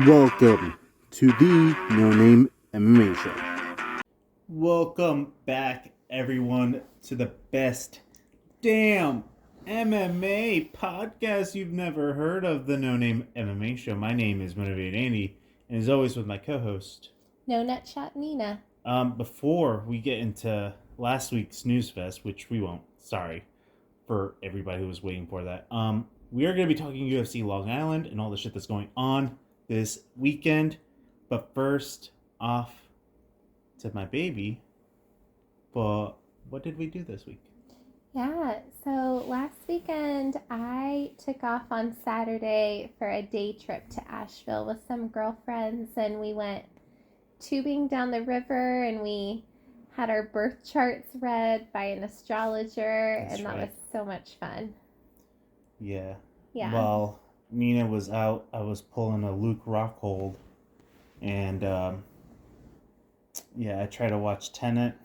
Welcome to the No Name MMA Show. Welcome back, everyone, to the best damn MMA podcast you've never heard of, the No Name MMA Show. My name is Motivated Andy, and as always with my co-host, No Nutshot Nina. Before we get into last week's Snooze Fest, which we won't, sorry for everybody who was waiting for that, we are going to be talking UFC Long Island and all the shit that's going on this weekend. But first off to my baby. But what did we do this week? Yeah, so last weekend I took off on Saturday for a day trip to Asheville with some girlfriends, and we went tubing down the river, and we had our birth charts read by an astrologer. That's right. That was so much fun. Yeah. While Nina was out, I was pulling a Luke Rockhold, and I try to watch Tenet.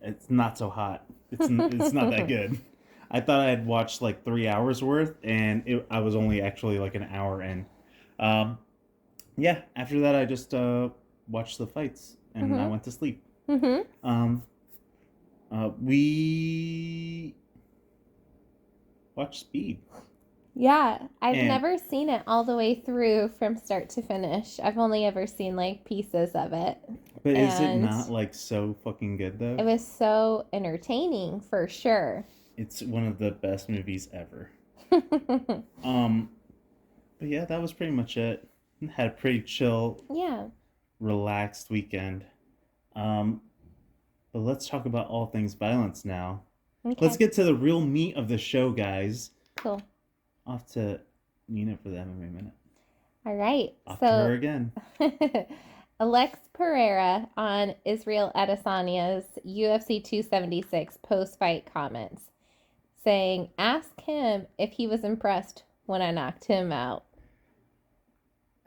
It's not so hot. It's not that good. I thought I had watched like 3 hours worth, and I was only actually like an hour in. After that I just watched the fights, and I went to sleep. We watched Speed. Yeah, I've never seen it all the way through from start to finish. I've only ever seen like pieces of it. But is it not like so fucking good though? It was so entertaining for sure. It's one of the best movies ever. But yeah, that was pretty much it. Had a pretty chill, relaxed weekend. But let's talk about all things violence now. Okay. Let's get to the real meat of the show, guys. Cool. Off to Nina for the MMA Minute. All right. Off to her again. Alex Pereira on Israel Adesanya's UFC 276 post-fight comments, saying, "Ask him if he was impressed when I knocked him out."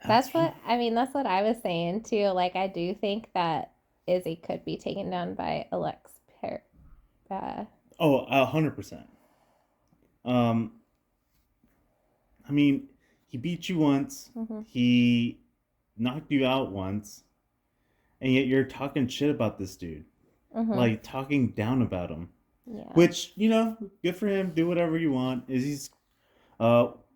That's what I was saying too. Like, I do think that Izzy could be taken down by Alex Pereira. 100%. I mean, he beat you once. Mm-hmm. He knocked you out once. And yet you're talking shit about this dude. Mm-hmm. Like, talking down about him. Yeah. Which, good for him. Do whatever you want. He's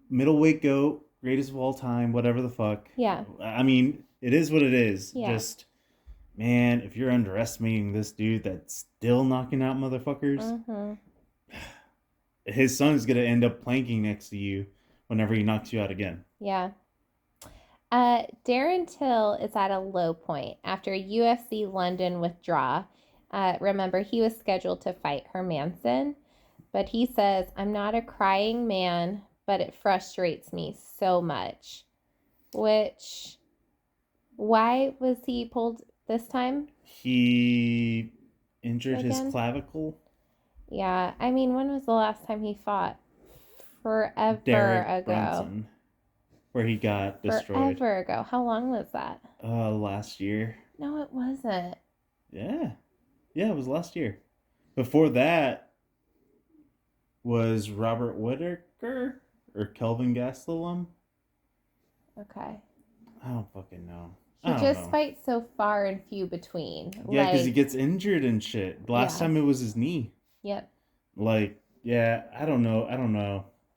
middleweight GOAT, greatest of all time, whatever the fuck. Yeah. I mean, it is what it is. Yeah. Just, man, if you're underestimating this dude that's still knocking out motherfuckers, his son is going to end up planking next to you whenever he knocks you out again. Yeah. Darren Till is at a low point after a UFC London withdrawal. Remember, he was scheduled to fight Hermanson, but he says, "I'm not a crying man, but it frustrates me so much." Which, why was he pulled this time? He injured his clavicle. Yeah, I mean, when was the last time he fought? Forever ago. Brunson, where he got destroyed. Forever ago. How long was that? Last year. No, it wasn't. Yeah, it was last year. Before that was Robert Whittaker or Kelvin Gastelum. Okay. I don't fucking know. He just fights so far and few between. Yeah, because he gets injured and shit. Last time it was his knee. Yep. I don't know,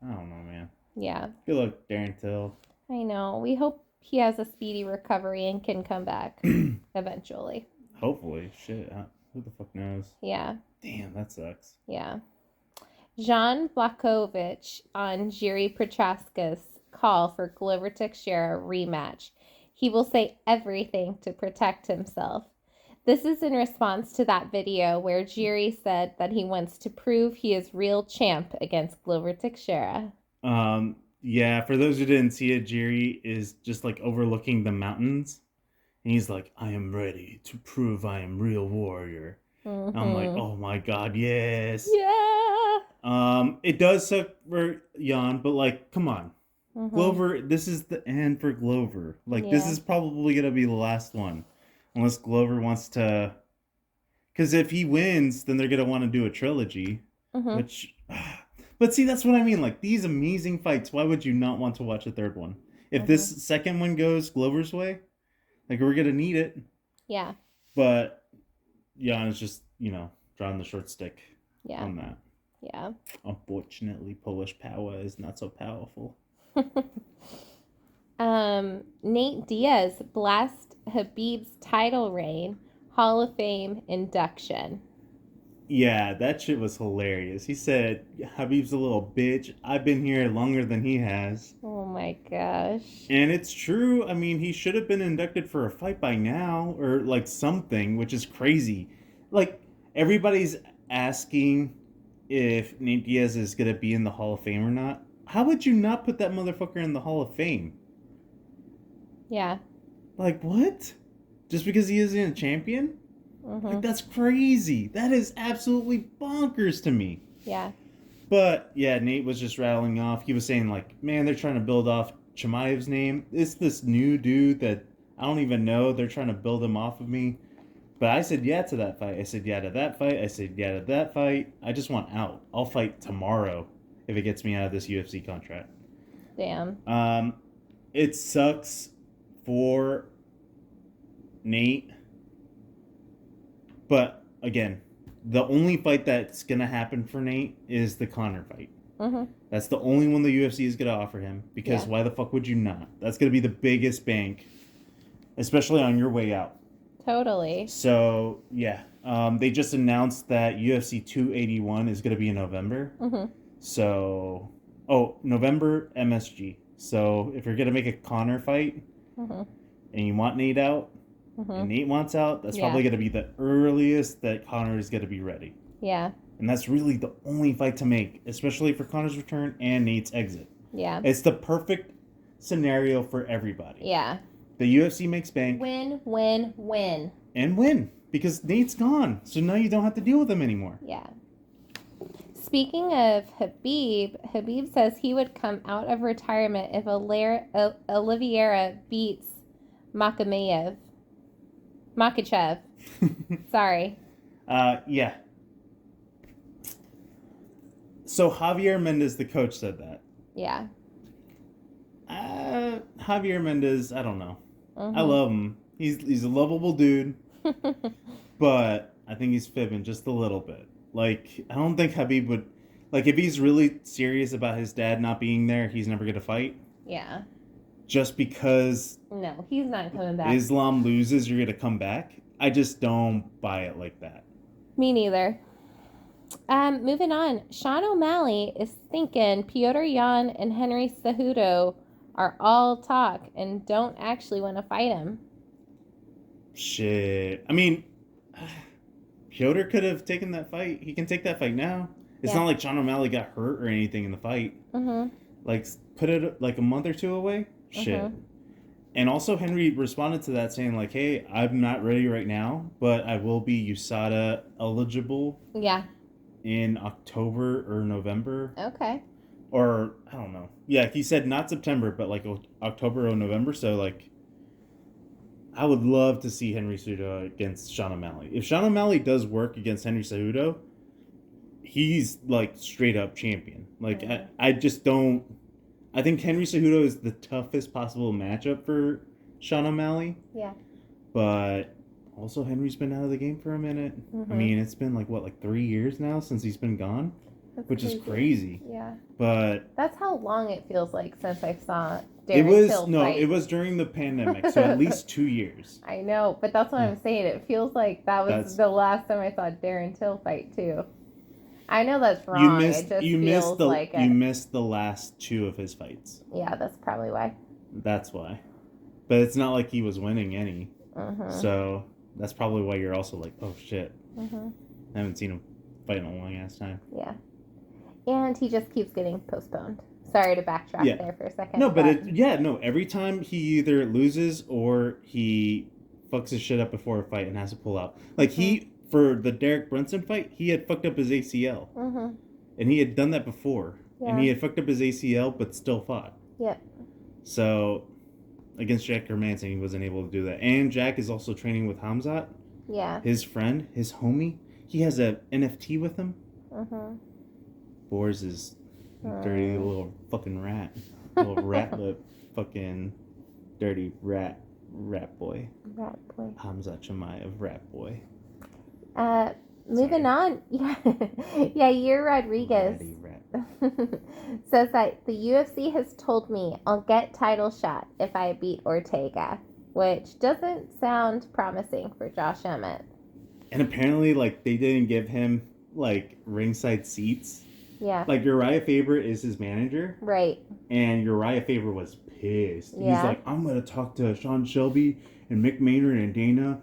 man. Yeah. Good luck, Darren Till. I know. We hope he has a speedy recovery and can come back eventually. Hopefully. Shit. Who the fuck knows? Yeah. Damn, that sucks. Yeah. Jan Blachowicz on Jiri Prochaska's call for Glover Teixeira rematch. He will say everything to protect himself. This is in response to that video where Jiri said that he wants to prove he is real champ against Glover Teixeira. Yeah, for those who didn't see it, Jiri is just like overlooking the mountains. And he's like, "I am ready to prove I am real warrior." Mm-hmm. I'm like, oh my god, yes. Yeah. It does suck for Jan, but like, come on. Mm-hmm. Glover, this is the end for Glover. Like, this is probably going to be the last one. Unless Glover wants to... Because if he wins, then they're going to want to do a trilogy. Mm-hmm. Which... But see, that's what I mean. Like, these amazing fights, why would you not want to watch a third one? If this second one goes Glover's way, like, we're going to need it. Yeah. But Jan is just, drawing the short stick on that. Yeah. Unfortunately, Polish power is not so powerful. Nate Diaz blessed Khabib's title reign, Hall of Fame induction. Yeah, that shit was hilarious. He said, Khabib's a little bitch. I've been here longer than he has. Oh my gosh. And it's true. I mean, he should have been inducted for a fight by now, or like something, which is crazy. Like, everybody's asking if Nate Diaz is going to be in the Hall of Fame or not. How would you not put that motherfucker in the Hall of Fame? Yeah. Like, what? Just because he isn't a champion? Like, that's crazy. That is absolutely bonkers to me. Yeah. But, yeah, Nate was just rattling off. He was saying, like, man, they're trying to build off Chimaev's name. It's this new dude that I don't even know. They're trying to build him off of me. But I said yeah to that fight. I said yeah to that fight. I said yeah to that fight. I just want out. I'll fight tomorrow if it gets me out of this UFC contract. Damn. It sucks for Nate. But, again, the only fight that's going to happen for Nate is the Conor fight. That's the only one the UFC is going to offer him. Because why the fuck would you not? That's going to be the biggest bank. Especially on your way out. Totally. So, yeah. They just announced that UFC 281 is going to be in November. So, November MSG. So, if you're going to make a Conor fight and you want Nate out, and Nate wants out, that's probably going to be the earliest that Conor is going to be ready. Yeah. And that's really the only fight to make, especially for Conor's return and Nate's exit. Yeah. It's the perfect scenario for everybody. Yeah. The UFC makes bank. Win, win, win. And win. Because Nate's gone. So now you don't have to deal with him anymore. Yeah. Speaking of Khabib says he would come out of retirement if Oliveira beats Makachev. Sorry. Yeah. So Javier Mendez, the coach, said that. Yeah. Javier Mendez, I don't know. I love him. He's a lovable dude. But I think he's fibbing just a little bit. Like, I don't think Khabib would... Like, if he's really serious about his dad not being there, he's never going to fight. Yeah. Just because... No, he's not coming back. Islam loses, you're going to come back. I just don't buy it like that. Me neither. Moving on. Sean O'Malley is thinking Petr Yan and Henry Cejudo are all talk and don't actually want to fight him. Shit. I mean, Piotr could have taken that fight. He can take that fight now. It's not like Sean O'Malley got hurt or anything in the fight. Like, put it like a month or two away? Shit. And also Henry responded to that saying like, hey, I'm not ready right now, but I will be USADA eligible. Yeah. In October or November. Okay. Or, I don't know. Yeah, he said not September, but like October or November. So, like, I would love to see Henry Cejudo against Sean O'Malley. If Sean O'Malley does work against Henry Cejudo, he's, like, straight up champion. Like, I just don't... I think Henry Cejudo is the toughest possible matchup for Sean O'Malley. Yeah. But also Henry's been out of the game for a minute. I mean, it's been like 3 years now since he's been gone, which is crazy. Yeah. But that's how long it feels like since I saw Darren Till fight. It was during the pandemic, so at least 2 years. I know, but that's what I'm saying. It feels like that's the last time I saw Darren Till fight too. I know that's wrong. You missed the last two of his fights. Yeah, that's probably why. That's why. But it's not like he was winning any. So that's probably why you're also like, oh shit. I haven't seen him fight in a long ass time. Yeah. And he just keeps getting postponed. Sorry to backtrack there for a second. No, but every time he either loses or he fucks his shit up before a fight and has to pull out. Like for the Derek Brunson fight, he had fucked up his ACL. And he had done that before. Yeah. And he had fucked up his ACL, but still fought. Yep. So, against Jack Hermanson, he wasn't able to do that. And Jack is also training with Khamzat. Yeah. His friend, his homie. He has a NFT with him. Boars is Dirty little fucking rat. Little rat lip. Fucking dirty rat boy. Rat boy. Khamzat Chimaev, rat boy. Moving on. Yeah. Yair Rodríguez Ratty rat. says that the UFC has told me I'll get title shot if I beat Ortega, which doesn't sound promising for Josh Emmett. And apparently, like, they didn't give him, like, ringside seats. Yeah. Like, Uriah Faber is his manager. Right. And Uriah Faber was pissed. Yeah. He's like, I'm going to talk to Sean Shelby and Mick Maynard and Dana.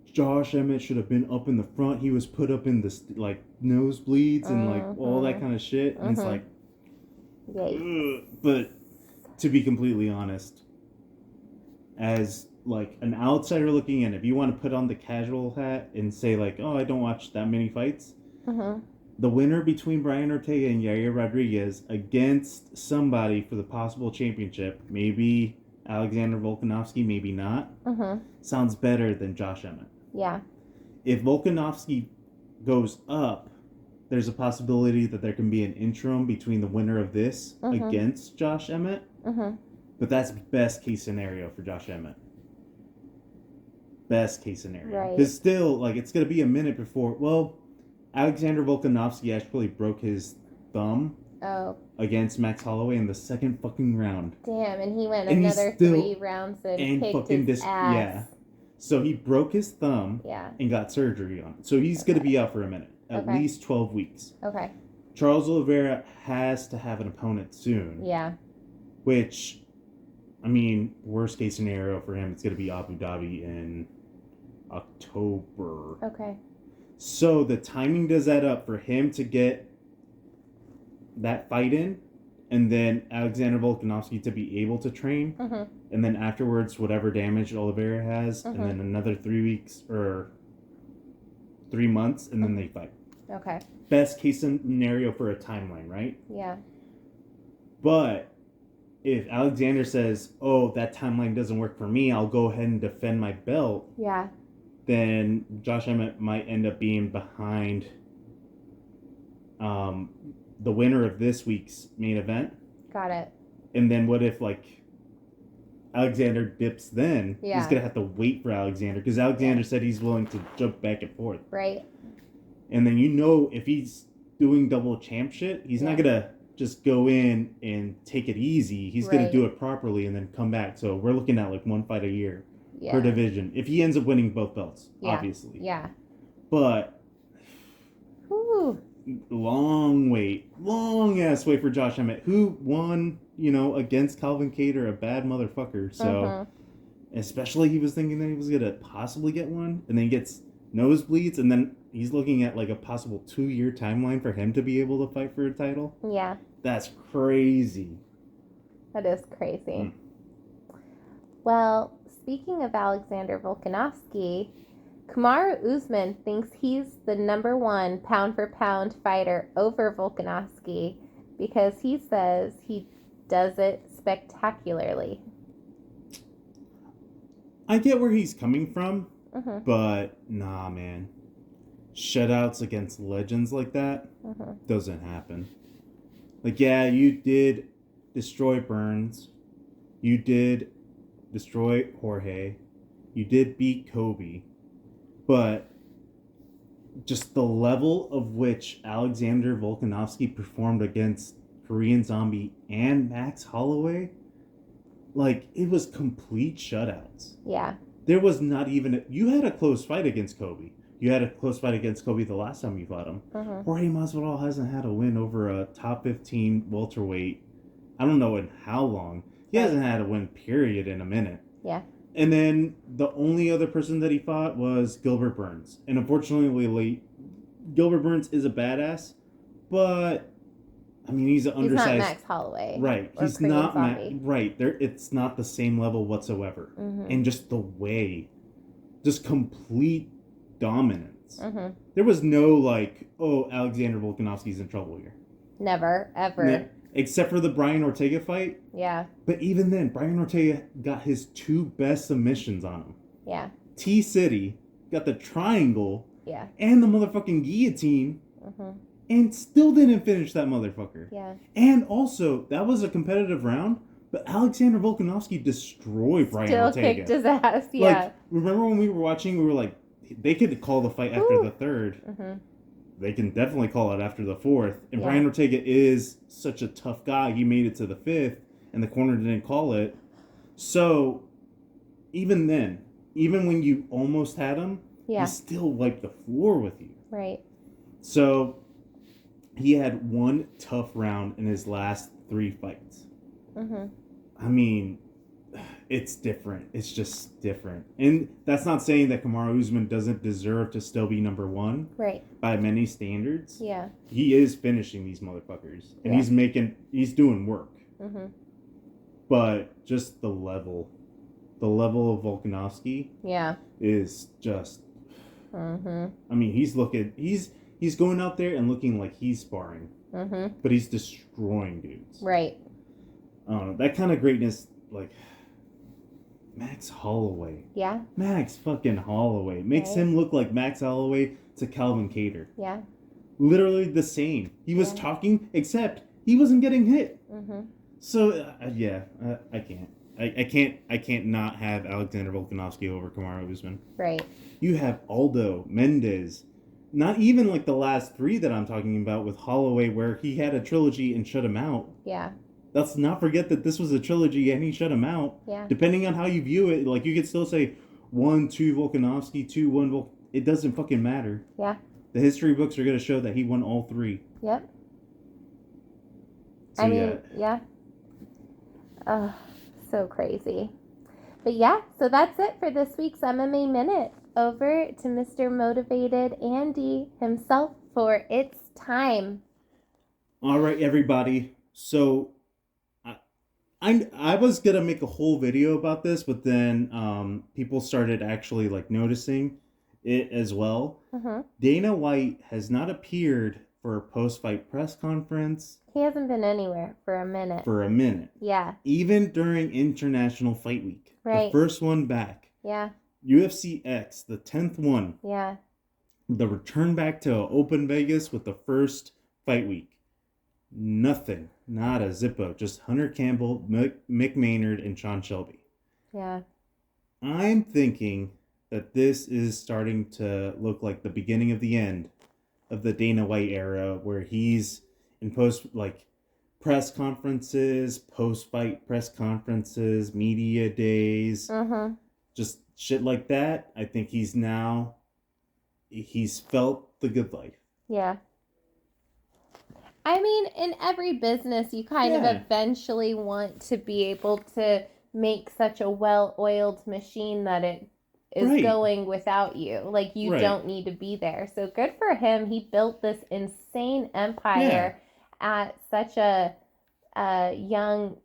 Josh Emmett should have been up in the front. He was put up in the, like, nosebleeds and, like, all that kind of shit. And it's like, ugh. But to be completely honest, as, like, an outsider looking in, if you want to put on the casual hat and say, like, oh, I don't watch that many fights, the winner between Brian Ortega and Yair Rodríguez against somebody for the possible championship, maybe Alexander Volkanovski, maybe not, sounds better than Josh Emmett. Yeah. If Volkanovski goes up, there's a possibility that there can be an interim between the winner of this against Josh Emmett. But that's best case scenario for Josh Emmett. Best case scenario. Right. Because still, like, it's going to be a minute before... Well, Alexander Volkanovski actually broke his thumb against Max Holloway in the second fucking round. Damn, and he went And another 3 rounds and kicked his ass. Yeah. So he broke his thumb and got surgery on it. So he's going to be out for a minute. At least 12 weeks. Okay. Charles Oliveira has to have an opponent soon. Yeah. Which, I mean, worst case scenario for him, it's going to be Abu Dhabi in October. Okay. So the timing does add up for him to get that fight in, and then Alexander Volkanovski to be able to train, and then afterwards, whatever damage Oliveira has, and then another 3 weeks or 3 months, and then they fight. Okay. Best case scenario for a timeline, right? Yeah. But if Alexander says, oh, that timeline doesn't work for me, I'll go ahead and defend my belt. Yeah. Then Josh Emmett might end up being behind the winner of this week's main event. Got it. And then what if, like, Alexander dips then? Yeah. He's going to have to wait for Alexander because Alexander said he's willing to jump back and forth. Right. And then, you know, if he's doing double champ shit, he's not going to just go in and take it easy. He's going to do it properly and then come back. So we're looking at, like, 1 fight a year per division. If he ends up winning both belts, obviously. Yeah. But... Whew. Long ass wait for Josh Emmett, who won, you know, against Calvin Kattar, a bad motherfucker. So, especially he was thinking that he was gonna possibly get one, and then he gets nosebleeds, and then he's looking at like a possible 2-year timeline for him to be able to fight for a title. Yeah, that's crazy. That is crazy. Well, speaking of Alexander Volkanovski, Kamaru Usman thinks he's the #1 pound-for-pound fighter over Volkanovski because he says he does it spectacularly. I get where he's coming from, but nah, man. Shutouts against legends like that doesn't happen. Like, yeah, you did destroy Burns. You did destroy Jorge. You did beat Colby. But just the level of which Alexander Volkanovski performed against Korean Zombie and Max Holloway, like, it was complete shutouts. Yeah. There was not even... You had a close fight against Colby. You had a close fight against Colby the last time you fought him. Jorge Masvidal hasn't had a win over a top 15 welterweight. I don't know in how long. He hasn't had a win, period, in a minute. Yeah. And then the only other person that he fought was Gilbert Burns. And unfortunately, Gilbert Burns is a badass, but I mean, he's an undersized. He's not Max Holloway. Right. He's not right. It's not the same level whatsoever. And just the way, just complete dominance. There was no like, oh, Alexander Volkanovski's in trouble here. Never, ever. Except for the Brian Ortega fight. Yeah. But even then, Brian Ortega got his 2 best submissions on him. Yeah. T-City got the triangle. Yeah. And the motherfucking guillotine. and still didn't finish that motherfucker. Yeah. And also, that was a competitive round, but Alexander Volkanovski destroyed Brian Still Ortega. kicked his ass, yeah. Like, remember when we were watching, we were like, they could call the fight after the third. Mm-hmm. They can definitely call it after the fourth. And Yeah. Brian Ortega is such a tough guy. He made it to the fifth, and the corner didn't call it. So, even then, even when you almost had him, he still wiped the floor with you. Right. So, he had one tough round in his last 3 fights. Mm-hmm. I mean, it's different. It's just different. And that's not saying that Kamaru Usman doesn't deserve to still be number one. Right. By many standards. Yeah. He is finishing these motherfuckers. And he's doing work. Mm-hmm. But just the level of Volkanovski is just, mm-hmm. I mean, he's going out there and looking like he's sparring. Mm-hmm. But he's destroying dudes. Right. That kind of greatness, like Max Holloway. Yeah. Max fucking Holloway. Makes him look like Max Holloway to Calvin Kattar. Yeah. Literally the same. He was talking, except he wasn't getting hit. Mm-hmm. So, I can't. I can't not have Alexander Volkanovski over Kamaru Usman. Right. You have Aldo, Mendez. Not even like the last 3 that I'm talking about with Holloway, where he had a trilogy and shut him out. Yeah. Let's not forget that this was a trilogy and he shut him out. Yeah. Depending on how you view it, like you could still say 1-2 Volkanovski, 2-1 It doesn't fucking matter. Yeah. The history books are going to show that he won all 3. Yep. So, I mean, yeah. Oh, so crazy. But yeah, so that's it for this week's MMA Minute. Over to Mr. Motivated Andy himself for It's Time. All right, everybody. So, I was going to make a whole video about this, but then people started actually like noticing it as well. Mm-hmm. Dana White has not appeared for a post-fight press conference. He hasn't been anywhere for a minute. Yeah. Even during International Fight Week. Right. The first one back. Yeah. UFC X, the 10th one. Yeah. The return back to Open Vegas with the first fight week. Nothing. Not a zippo. Just Hunter Campbell, Mick Maynard, and Sean Shelby. Yeah. I'm thinking that this is starting to look like the beginning of the end of the Dana White era, where he's in press conferences, post-fight press conferences, media days, just shit like that. I think he's felt the good life. Yeah. I mean, in every business, you kind of eventually want to be able to make such a well-oiled machine that it is going without you. Like, you don't need to be there. So good for him. He built this insane empire at such a young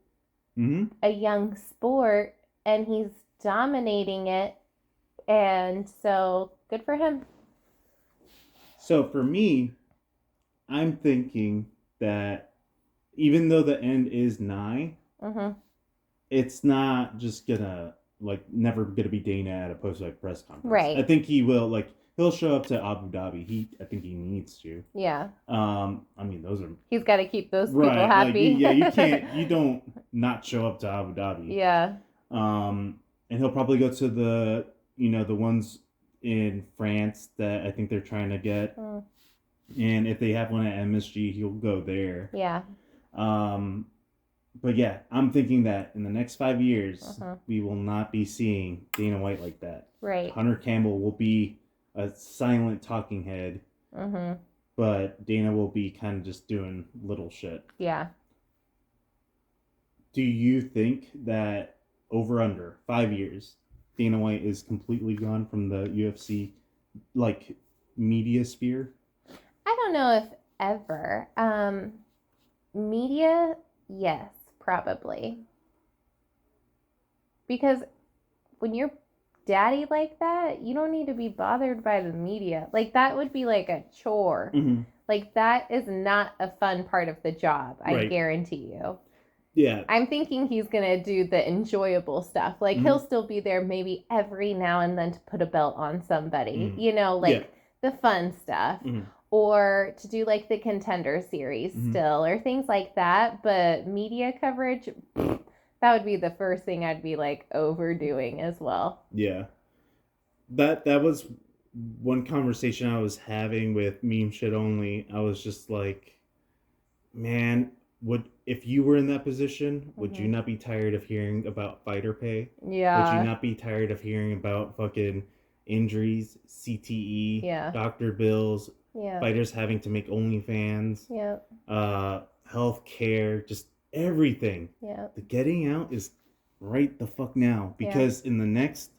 sport, and he's dominating it. And so good for him. So for me, I'm thinking that even though the end is nigh, it's not just gonna never gonna be Dana at a post-fight press conference. Right. I think he will he'll show up to Abu Dhabi. I think he needs to. Yeah. I mean, those are. He's got to keep those people happy. You don't not show up to Abu Dhabi. Yeah. And he'll probably go to the ones in France that I think they're trying to get. And if they have one at MSG, he'll go there. Yeah. But yeah, I'm thinking that in the next 5 years, we will not be seeing Dana White like that. Right. Hunter Campbell will be a silent talking head. But Dana will be kind of just doing little shit. Yeah. Do you think that over under 5 years, Dana White is completely gone from the UFC media sphere? I don't know if ever. Media, yes, probably. Because when you're daddy like that, you don't need to be bothered by the media. That would be like a chore. That is not a fun part of the job, I guarantee you. Yeah. I'm thinking he's going to do the enjoyable stuff. He'll still be there maybe every now and then to put a belt on somebody. The fun stuff. or to do like the Contender series still, or things like that. But media coverage, that would be the first thing I'd be like overdoing as well. Yeah. That was one conversation I was having with Meme Shit Only. I was just like, man, if you were in that position, would you not be tired of hearing about fighter pay? Yeah. Would you not be tired of hearing about fucking injuries, CTE, doctor bills, fighters having to make OnlyFans, health care, just everything? Yeah. The getting out is right the fuck now, because in the next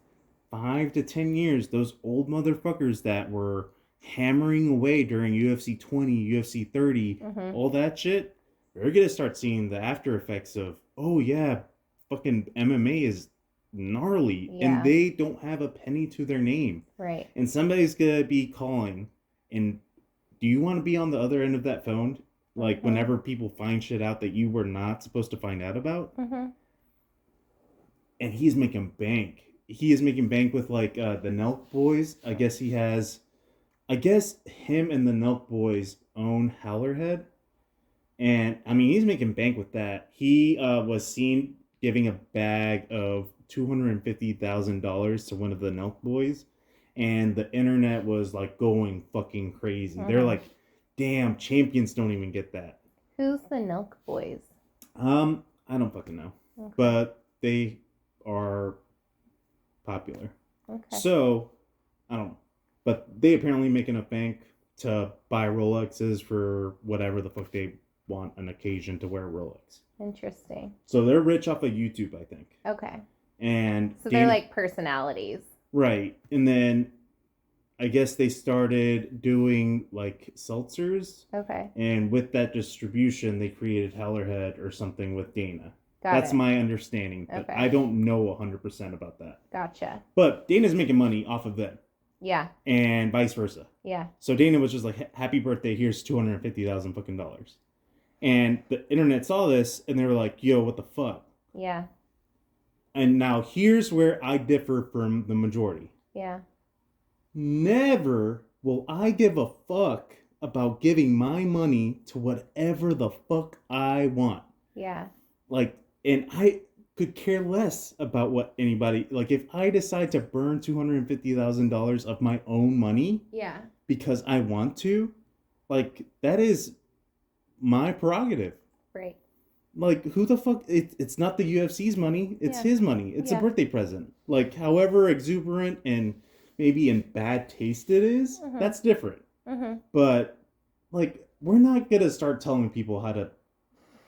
5 to 10 years, those old motherfuckers that were hammering away during UFC 20, UFC 30, all that shit, they're gonna start seeing the after effects of, oh yeah, fucking MMA is gnarly, and they don't have a penny to their name. Right. And somebody's gonna be calling, and do you want to be on the other end of that phone? Like, whenever people find shit out that you were not supposed to find out about? And he's making bank. He is making bank with, like, the Nelk boys. I guess him and the Nelk boys own Hallerhead. And, I mean, he's making bank with that. He was seen giving a bag of $250,000 to one of the Nelk boys. And the internet was, like, going fucking crazy. They're like, damn, champions don't even get that. Who's the Nelk boys? I don't fucking know. Okay. But they are popular. Okay. So, I don't know. But they apparently make enough bank to buy Rolexes for whatever the fuck they want an occasion to wear Rolex. Interesting. So they're rich off of YouTube, I think. Okay. And so they're like personalities. Right. And then I guess they started doing like seltzers. Okay. And with that distribution, they created Hallerhead or something with Dana. That's my understanding. But I don't know 100% about that. Gotcha. But Dana's making money off of them. Yeah. And vice versa. Yeah. So Dana was just like, happy birthday, here's $250,000 fucking dollars. And the internet saw this and they were like, yo, what the fuck? Yeah. And now here's where I differ from the majority. Yeah. Never will I give a fuck about giving my money to whatever the fuck I want. Yeah. Like, and I could care less about what anybody, like, if I decide to burn $250,000 of my own money. Yeah. Because I want to, like, that is my prerogative. Right. Like, who the fuck? It's not the UFC's money. It's his money. It's a birthday present. Like, however exuberant and maybe in bad taste it is, that's different. But, like, we're not going to start telling people how to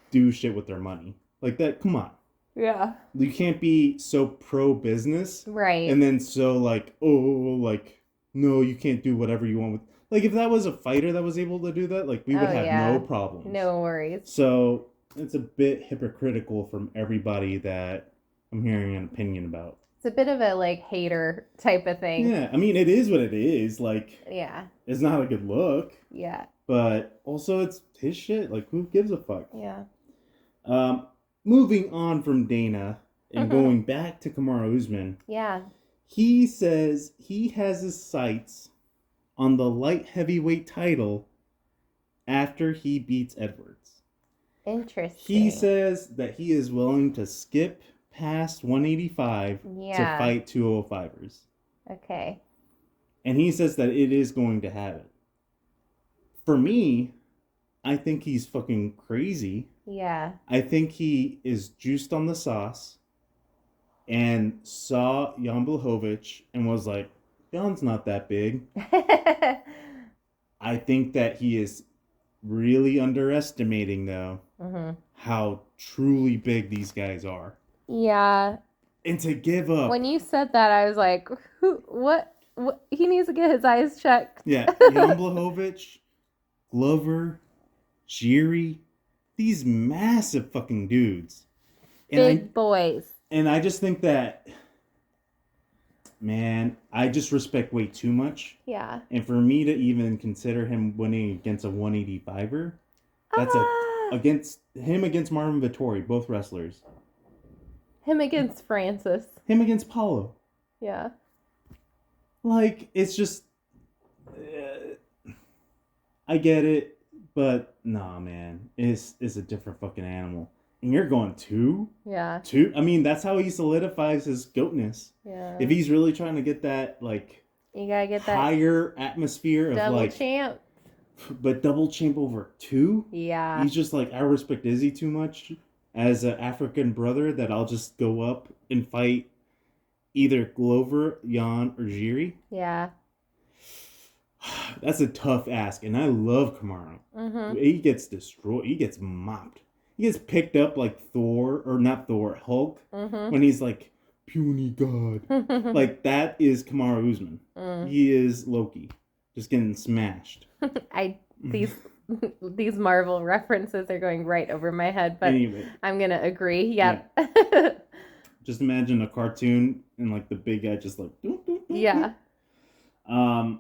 do shit with their money. Like that, come on. Yeah. You can't be so pro-business. Right. And then so, like, oh, like, no, you can't do whatever you want with... Like, if that was a fighter that was able to do that, like, we would have no problems. No worries. So... it's a bit hypocritical from everybody that I'm hearing an opinion about. It's a bit of a, like, hater type of thing. Yeah, I mean, it is what it is. Like, yeah, it's not a good look. Yeah. But also, it's his shit. Like, who gives a fuck? Yeah. Moving on from Dana and going back to Kamaru Usman. Yeah. He says he has his sights on the light heavyweight title after he beats Edwards. Interesting. He says that he is willing to skip past 185 to fight 205ers. Okay. And he says that it is going to happen. For me, I think he's fucking crazy. Yeah. I think he is juiced on the sauce and saw Jan Blachowicz and was like, Jan's not that big. I think that he is really underestimating, though, how truly big these guys are. Yeah. And to give up. When you said that, I was like, what? He needs to get his eyes checked. Yeah. Jan Blachowicz, Glover, Jiri, these massive fucking dudes. Big boys. And I just think that, man, I just respect way too much. Yeah. And for me to even consider him winning against a 185er, that's against Marvin Vettori, both wrestlers. Him against Francis. Him against Paulo. Yeah. Like, it's just... I get it, but nah, man, it's a different fucking animal. And you're going two? Yeah. Two? I mean, that's how he solidifies his goatness. Yeah. If he's really trying to get that, like, you gotta get that higher atmosphere of, double like, champ. but double champ over two? Yeah. He's just like, I respect Izzy too much as an African brother that I'll just go up and fight either Glover, Jan, or Jiri. Yeah. That's a tough ask, and I love Kamaru. Mm-hmm. He gets destroyed. He gets mopped. He gets picked up like Thor, or not Thor, Hulk, when he's like, puny god. Like, that is Kamaru Usman. He is Loki. Just getting smashed. These Marvel references are going right over my head, but anyway, I'm gonna agree. Yep. Yeah. Just imagine a cartoon and like the big guy just like doop, doop, doop, Yeah. doop.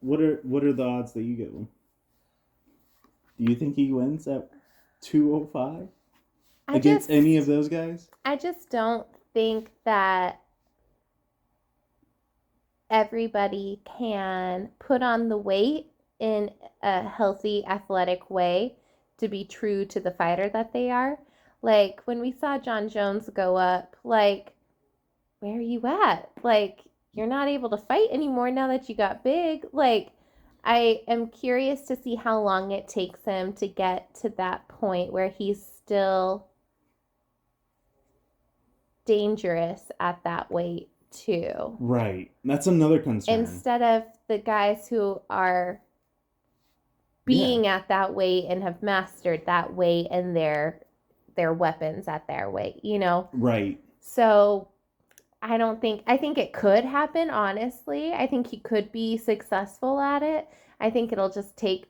What are the odds that you get one? Do you think he wins at 205 against any of those guys? I just don't think that everybody can put on the weight in a healthy, athletic way to be true to the fighter that they are. Like, when we saw John Jones go up, like, where are you at? Like, you're not able to fight anymore now that you got big. Like, I am curious to see how long it takes him to get to that point where he's still dangerous at that weight too. Right. That's another concern. Instead of the guys who are being at that weight and have mastered that weight and their weapons at their weight, you know? Right. So I think it could happen, honestly. I think he could be successful at it. I think it'll just take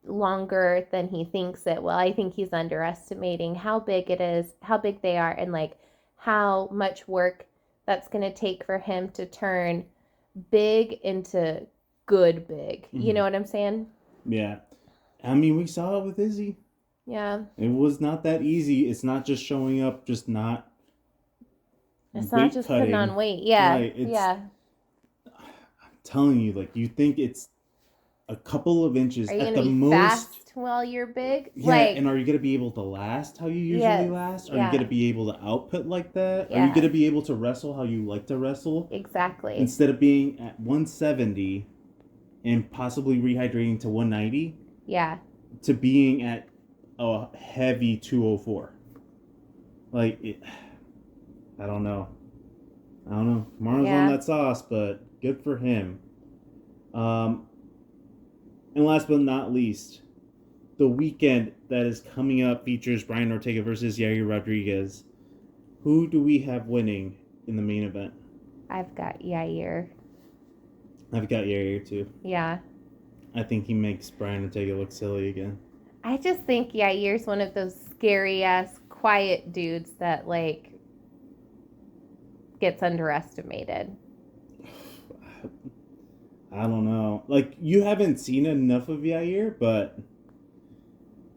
longer than he thinks it will. I think he's underestimating how big it is, how big they are, and like how much work that's going to take for him to turn big into good big. You know what I'm saying? Yeah. I mean, we saw it with Izzy. Yeah. It was not that easy. It's not just showing up, just not. It's not just cutting. putting on weight. Yeah. Right, yeah. I'm telling you, like, you think it's a couple of inches Are you at gonna the be most. fast while you're big? Yeah, like, and are you going to be able to last how you usually last? Are you going to be able to output like that? Are you going to be able to wrestle how you like to wrestle? Exactly. Instead of being at 170 and possibly rehydrating to 190? Yeah. To being at a heavy 204. Like, I don't know. Kamaru's on that sauce, but good for him. And last but not least, the weekend that is coming up features Brian Ortega versus Yair Rodríguez. Who do we have winning in the main event? I've got Yair. I've got Yair too. Yeah. I think he makes Brian Ortega look silly again. I just think Yair's one of those scary-ass, quiet dudes that, like, gets underestimated. I don't know. Like, you haven't seen enough of Yair, but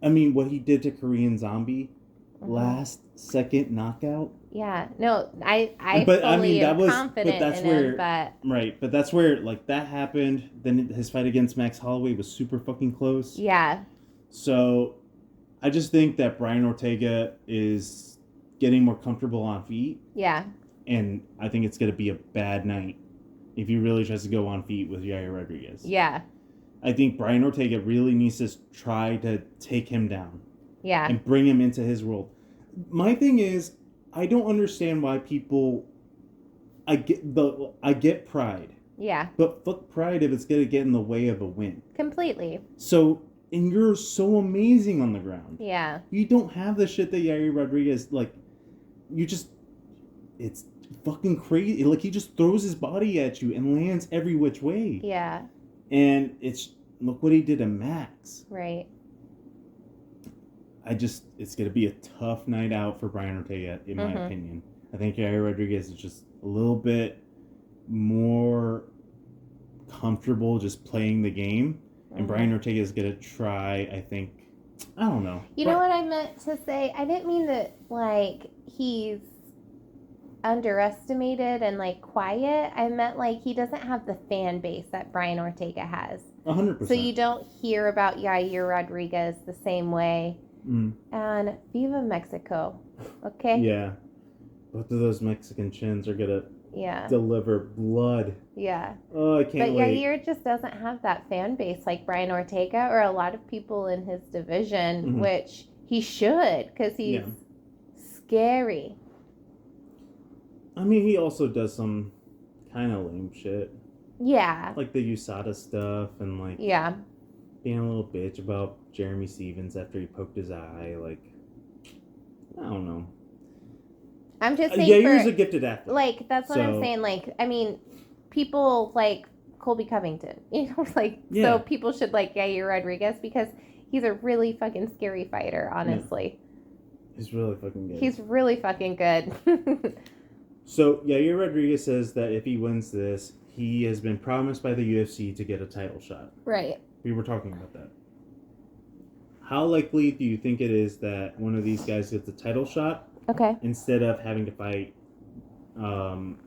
I mean, what he did to Korean Zombie, last second knockout. Yeah, no, I fully am confident in him, but right, but that's where like that happened. Then his fight against Max Holloway was super fucking close. Yeah. So, I just think that Brian Ortega is getting more comfortable on feet. Yeah. And I think it's gonna be a bad night if he really tries to go on feet with Yair Rodríguez. Yeah. I think Brian Ortega really needs to try to take him down. Yeah. And bring him into his world. My thing is, I don't understand why people. I get pride. Yeah. But fuck pride if it's gonna get in the way of a win. Completely. So, and you're so amazing on the ground. Yeah. You don't have the shit that Yair Rodríguez, like, you just, it's fucking crazy. Like, he just throws his body at you and lands every which way. Yeah. And it's, look what he did to Max. Right. It's going to be a tough night out for Brian Ortega, in my opinion. I think Yair Rodríguez is just a little bit more comfortable just playing the game. And Brian Ortega is going to try, I think, I don't know. You know what I meant to say? I didn't mean that, like, he's underestimated and like quiet. I meant like he doesn't have the fan base that Brian Ortega has. 100%. So you don't hear about Yair Rodríguez the same way. And Viva Mexico, okay? Yeah. Both of those Mexican chins are gonna deliver blood. Yeah. Oh, I can't wait. But Yair just doesn't have that fan base like Brian Ortega or a lot of people in his division, which he should, because he's scary. I mean, he also does some kind of lame shit. Yeah. Like the USADA stuff and like being a little bitch about Jeremy Stevens after he poked his eye. Like, I don't know. I'm just saying Yair's a gifted athlete. Like, that's what I'm saying. Like, I mean, people like Colby Covington, you know, like, so people should like Yair Rodríguez because he's a really fucking scary fighter, honestly. Yeah. He's really fucking good. He's really fucking good. So, Yair Rodríguez says that if he wins this, he has been promised by the UFC to get a title shot. Right. We were talking about that. How likely do you think it is that one of these guys gets a title shot? Okay. Instead of having to fight, why am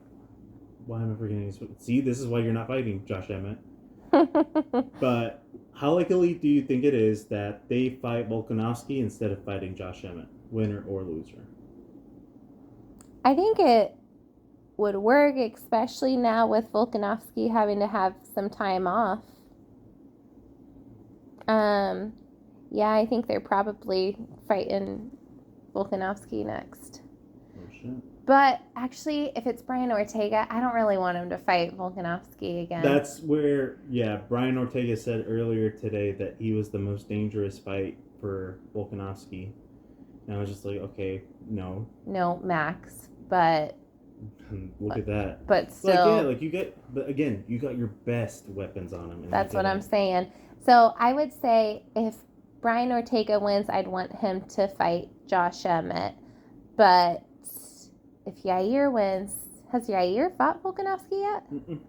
I forgetting his... See, this is why you're not fighting Josh Emmett. But how likely do you think it is that they fight Volkanovski instead of fighting Josh Emmett, winner or loser? I think it would work, especially now with Volkanovski having to have some time off. Yeah, I think they're probably fighting Volkanovski next. Oh, shit. But actually, if it's Brian Ortega, I don't really want him to fight Volkanovski again. That's where, Brian Ortega said earlier today that he was the most dangerous fight for Volkanovski. And I was just like, okay, no. No, Max, but... Look at that. But still... But again, you got your best weapons on him. That's what I'm saying. So I would say if Brian Ortega wins, I'd want him to fight Josh Emmett. But if Yair wins, has Yair fought Volkanovski yet? Mm-mm.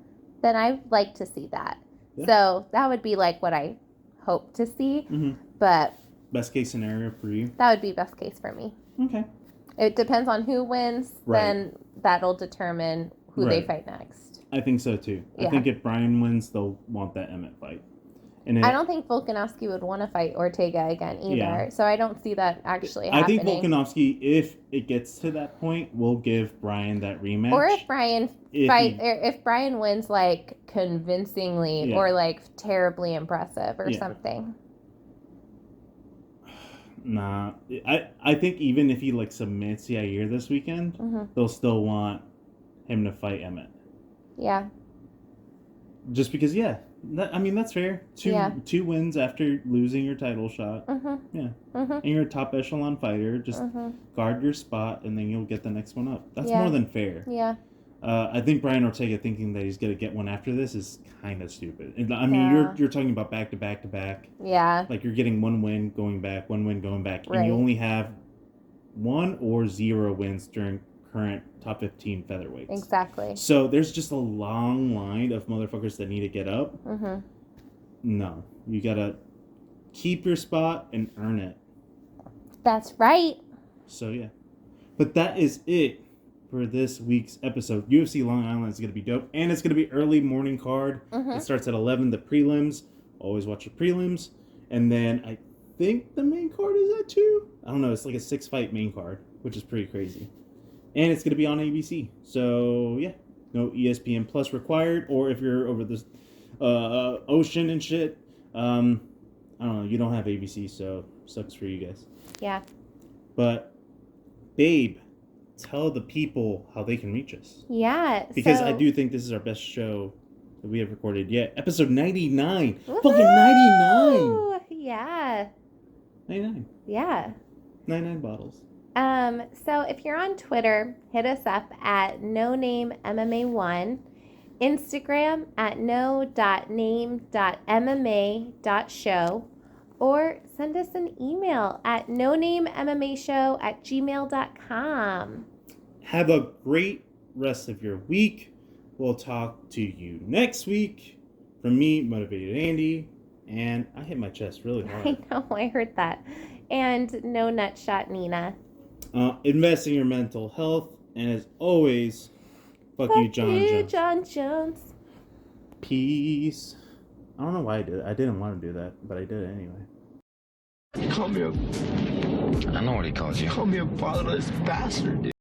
Then I'd like to see that. Yeah. So that would be like what I hope to see. Mm-hmm. But best case scenario for you? That would be best case for me. Okay. It depends on who wins. Right. Then that'll determine who they fight next. I think so too. Yeah. I think if Brian wins, they'll want that Emmett fight. And I don't think Volkanovski would want to fight Ortega again either. Yeah. So I don't see that actually happening. I think Volkanovski, if it gets to that point, will give Brian that rematch. Or if Brian wins like convincingly or like terribly impressive or something. Nah. I think even if he like submits Yair this weekend, they'll still want him to fight Emmett. Yeah. Just because, that's fair. Two wins after losing your title shot. Yeah. And you're a top echelon fighter. Just guard your spot, and then you'll get the next one up. That's more than fair. Yeah. I think Brian Ortega thinking that he's going to get one after this is kind of stupid. I mean, you're talking about back to back to back. Yeah. Like you're getting one win going back, one win going back. Right. And you only have 1 or 0 wins during current top 15 featherweights. Exactly. So there's just a long line of motherfuckers that need to get up. No, you gotta keep your spot and earn it. That's right. So yeah, but that is it for this week's episode. UFC Long Island is gonna be dope, and it's gonna be early morning card. It starts at 11. The prelims. Always watch the prelims, and then I think the main card is at 2. I don't know. It's like a 6-fight main card, which is pretty crazy. And it's going to be on ABC. So, yeah. No ESPN Plus required. Or if you're over this ocean and shit, I don't know. You don't have ABC, so sucks for you guys. Yeah. But, babe, tell the people how they can reach us. Yeah. Because I do think this is our best show that we have recorded yet. Episode 99. Woo-hoo! Fucking 99. Yeah. 99. Yeah. 99 bottles. So if you're on Twitter, hit us up at NoNameMMA1, Instagram at no.name.mma.show, or send us an email at nonamemmashow@gmail.com. Have a great rest of your week. We'll talk to you next week. From me, Motivated Andy, and I hit my chest really hard. I know, I heard that. And No Nutshot Nina. Invest in your mental health. And as always, fuck you, John Jones. Jones. Peace. I don't know why I did it. I didn't want to do that, but I did it anyway. Call me a... I know what he calls you. Call me a fatherless bastard, dude.